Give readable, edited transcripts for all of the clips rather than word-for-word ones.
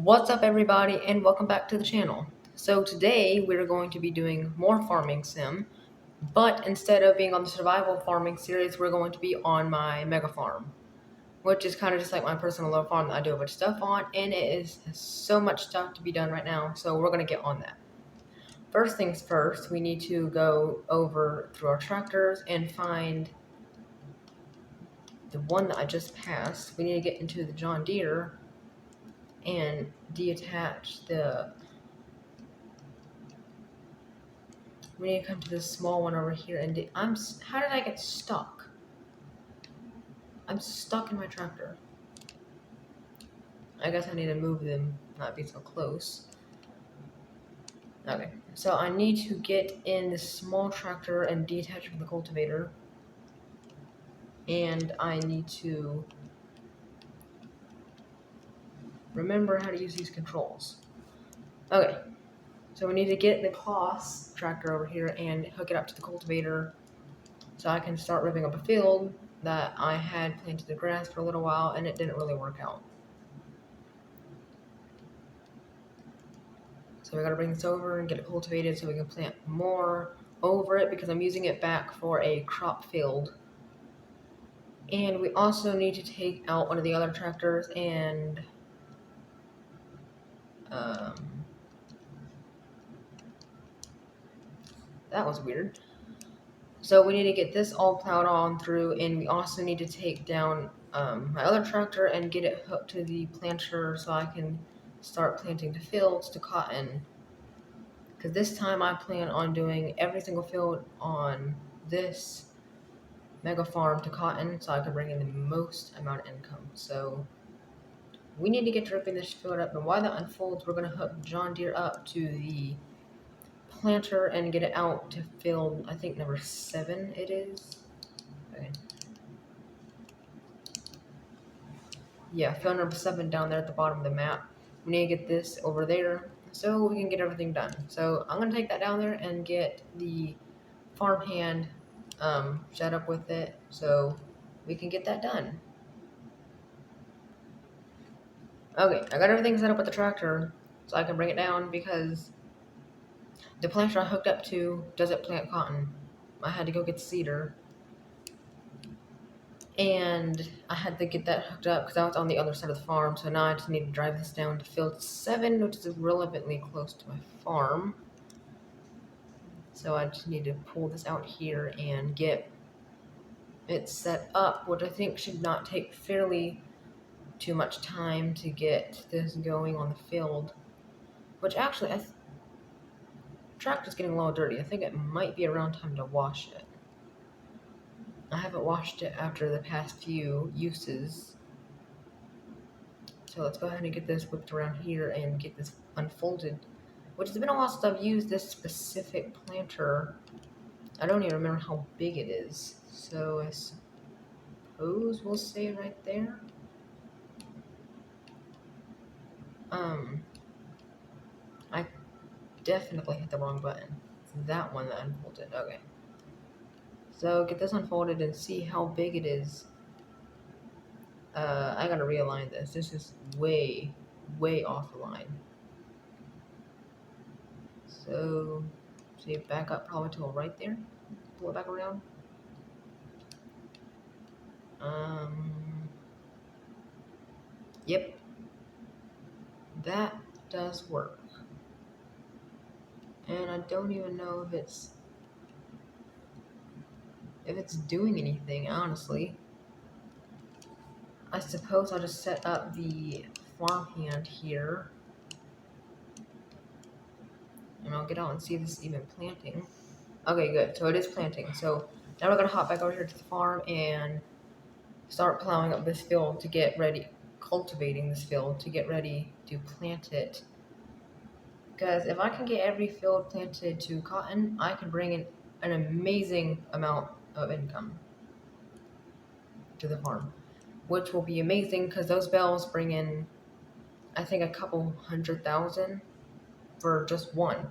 What's up everybody and welcome back to the channel. So today we're going to be doing more farming sim, but instead of being on the survival farming series, we're going to be on my mega farm, which is kind of just like my personal little farm that I do a bunch of stuff on, and it is so much stuff to be done right now, so we're going to get on that. First things first, we need to go over through our tractors and find the one that I just passed. We need to get into the John Deere and detach the... We need to come to this small one over here and how did I get stuck? I'm stuck in my tractor. I guess I need to move them, not be so close. Okay, so I need to get in this small tractor and detach from the cultivator. And I need to remember how to use these controls. Okay, so we need to get the Kloss tractor over here and hook it up to the cultivator so I can start ripping up a field that I had planted the grass for a little while and it didn't really work out. So we gotta bring this over and get it cultivated so we can plant more over it because I'm using it back for a crop field. And we also need to take out one of the other tractors and that was weird. So we need to get this all plowed on through, and we also need to take down my other tractor and get it hooked to the planter so I can start planting the fields to cotton. Because this time I plan on doing every single field on this mega farm to cotton so I can bring in the most amount of income. So we need to get to ripping this field up, and while that unfolds, we're going to hook John Deere up to the planter and get it out to field, I think number 7 it is. Okay. Yeah, field number 7 down there at the bottom of the map. We need to get this over there so we can get everything done. So I'm going to take that down there and get the farmhand set up with it so we can get that done. Okay, I got everything set up with the tractor so I can bring it down because the planter I hooked up to doesn't plant cotton. I had to go get cedar. And I had to get that hooked up because I was on the other side of the farm, so now I just need to drive this down to field 7, which is relevantly close to my farm. So I just need to pull this out here and get it set up, which I think should not take fairly too much time to get this going on the field. Which actually, tractor's getting a little dirty. I think it might be around time to wash it. I haven't washed it after the past few uses. So let's go ahead and get this whipped around here and get this unfolded. Which has been a while since I've used this specific planter. I don't even remember how big it is. So I suppose we'll say right there. I definitely hit the wrong button. It's that one that unfolded. Okay. So get this unfolded and see how big it is. I gotta realign this. This is way, way off the line. So, see, back up probably till right there. Pull it back around. Yep. That does work. And I don't even know if it's doing anything, honestly. I suppose I'll just set up the farmhand here. And I'll get out and see if this is even planting. Okay, good. So it is planting. So now we're going to hop back over here to the farm and start plowing up this field to get ready, cultivating this field to get ready to plant it. Because if I can get every field planted to cotton, I can bring in an amazing amount of income to the farm. Which will be amazing because those bales bring in, I think, a couple 100,000 for just one.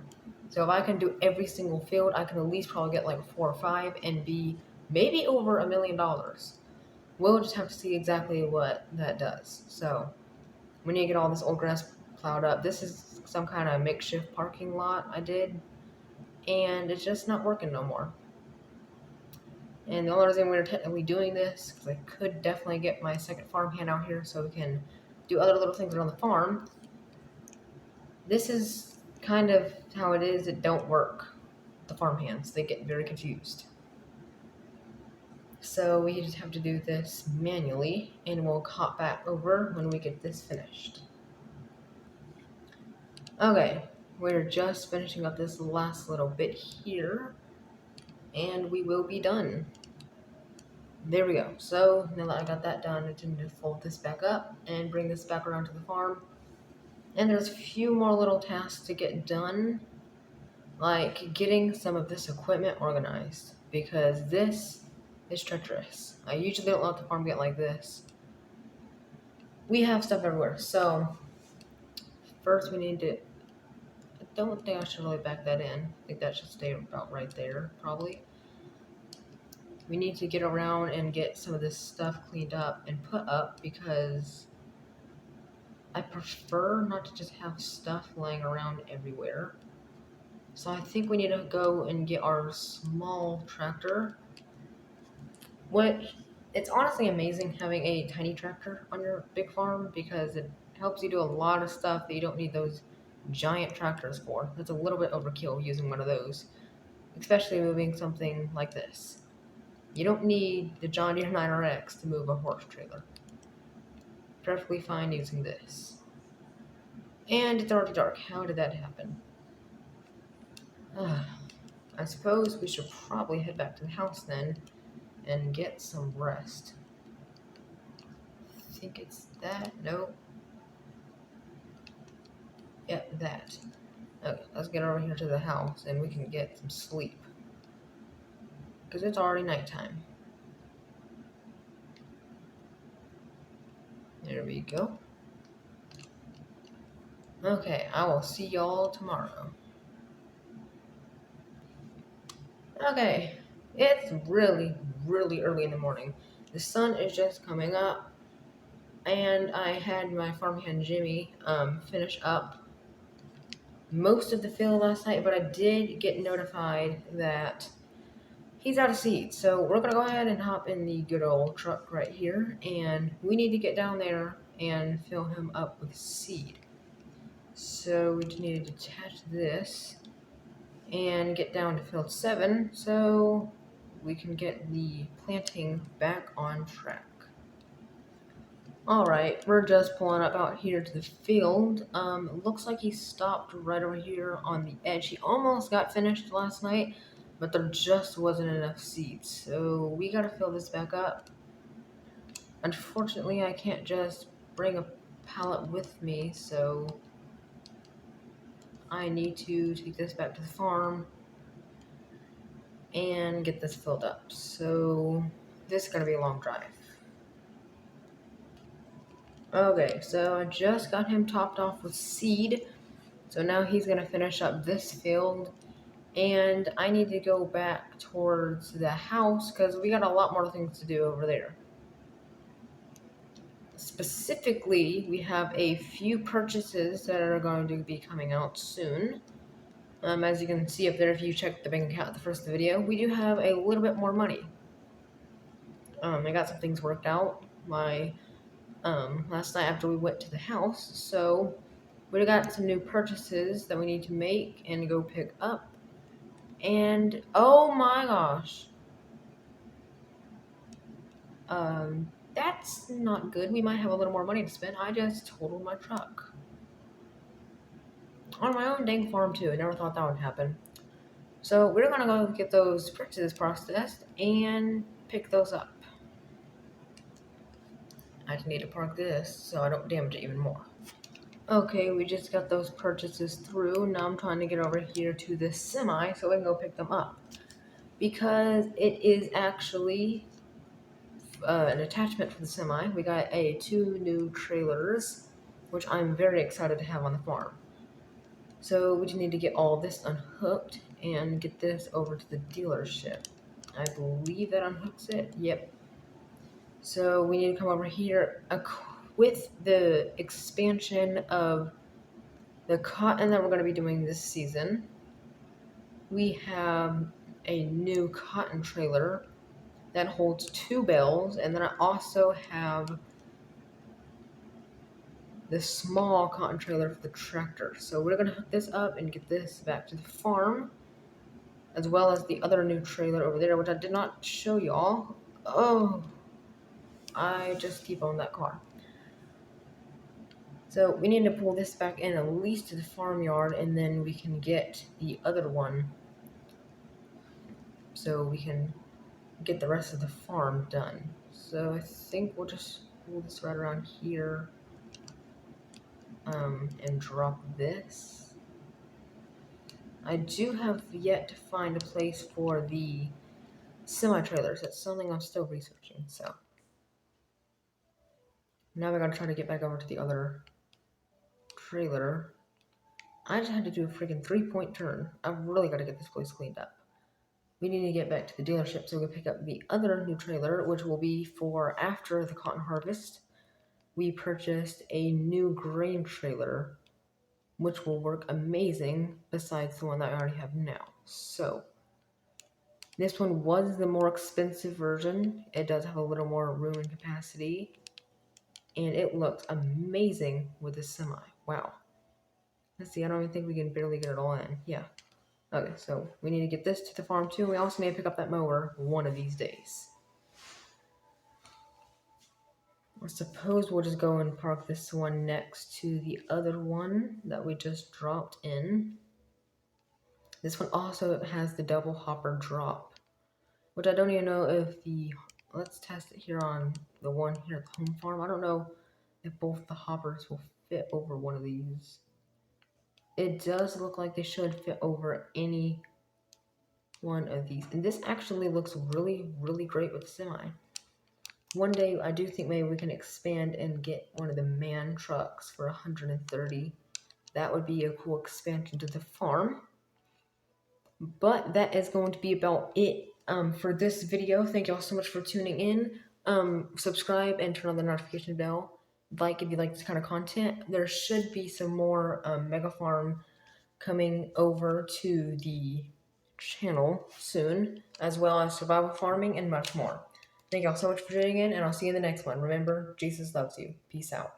So if I can do every single field, I can at least probably get like 4 or 5 and be maybe over $1 million. We'll just have to see exactly what that does. So we need to get all this old grass plowed up. This is some kind of makeshift parking lot I did, and it's just not working no more. And the only reason we're technically doing this, because I could definitely get my second farmhand out here so we can do other little things around the farm. This is kind of how it is. It don't work. The farmhands, they get very confused. So we just have to do this manually, and we'll hop back over when we get this finished. Okay, we're just finishing up this last little bit here, and we will be done. There we go. So now that I got that done, I just need to fold this back up and bring this back around to the farm. And there's a few more little tasks to get done, like getting some of this equipment organized, because this is treacherous. I usually don't let the farm get like this. We have stuff everywhere. So first we need to, I don't think I should really back that in. I think that should stay about right there, probably. We need to get around and get some of this stuff cleaned up and put up, because I prefer not to just have stuff laying around everywhere. So I think we need to go and get our small tractor, which it's honestly amazing having a tiny tractor on your big farm, because it helps you do a lot of stuff that you don't need those giant tractors for. That's a little bit overkill using one of those, especially moving something like this. You don't need the John Deere 9RX to move a horse trailer. Perfectly fine using this. And it's already dark. How did that happen? I suppose we should probably head back to the house then and get some rest. I think it's that. Nope. Yep, that. Okay, let's get over here to the house and we can get some sleep, because it's already nighttime. There we go. Okay, I will see y'all tomorrow. Okay, it's really, really early in the morning. The sun is just coming up, and I had my farmhand Jimmy finish up most of the field last night, but I did get notified that he's out of seed. So we're going to go ahead and hop in the good old truck right here, and we need to get down there and fill him up with seed. So we just need to detach this and get down to field 7 so we can get the planting back on track. Alright, we're just pulling up out here to the field. Looks like he stopped right over here on the edge. He almost got finished last night, but there just wasn't enough seeds, so we gotta fill this back up. Unfortunately, I can't just bring a pallet with me, so I need to take this back to the farm and get this filled up. So this is gonna be a long drive. Okay, so I just got him topped off with seed. So now he's gonna finish up this field, and I need to go back towards the house because we got a lot more things to do over there. Specifically, we have a few purchases that are going to be coming out soon. As you can see up there, if you check the bank account at the first of the video, we do have a little bit more money. I got some things worked out last night after we went to the house, so we got some new purchases that we need to make and go pick up. And oh my gosh, that's not good. We might have a little more money to spend. I just totaled my truck on my own dang farm too. I never thought that would happen. So we're gonna go get those purchases processed and pick those up. I just need to park this so I don't damage it even more. Okay, we just got those purchases through. Now I'm trying to get over here to this semi so we can go pick them up, because it is actually an attachment for the semi. We got 2 new trailers, which I'm very excited to have on the farm. So we just need to get all this unhooked and get this over to the dealership. I believe that unhooks it. Yep. So we need to come over here with the expansion of the cotton that we're going to be doing this season, we have a new cotton trailer that holds 2 bales, and then I also have the small cotton trailer for the tractor. So we're going to hook this up and get this back to the farm, as well as the other new trailer over there, which I did not show y'all. Oh, I just T-boned that car. So we need to pull this back in at least to the farmyard, and then we can get the other one so we can get the rest of the farm done. So I think we'll just pull this right around here and drop this. I do have yet to find a place for the semi-trailers. That's something I'm still researching. So now we're gonna try to get back over to the other trailer. I just had to do a freaking 3-point turn. I've really got to get this place cleaned up. We need to get back to the dealership so we can pick up the other new trailer, which will be for after the cotton harvest. We purchased a new grain trailer, which will work amazing besides the one that I already have now. So this one was the more expensive version. It does have a little more room and capacity, and it looks amazing with the semi. Wow. Let's see, I don't even think we can barely get it all in. Yeah. Okay, so we need to get this to the farm too. We also need to pick up that mower one of these days. I suppose we'll just go and park this one next to the other one that we just dropped in. This one also has the double hopper drop, which I don't even know if the, let's test it here on the one here at the home farm. I don't know if both the hoppers will fit over one of these. It does look like they should fit over any one of these. And this actually looks really, really great with the semi. One day, I do think maybe we can expand and get one of the man trucks for 130. That would be a cool expansion to the farm. But that is going to be about it for this video. Thank y'all so much for tuning in. Subscribe and turn on the notification bell. Like if you like this kind of content. There should be some more Mega Farm coming over to the channel soon, as well as survival farming and much more. Thank y'all so much for tuning in, and I'll see you in the next one. Remember, Jesus loves you. Peace out.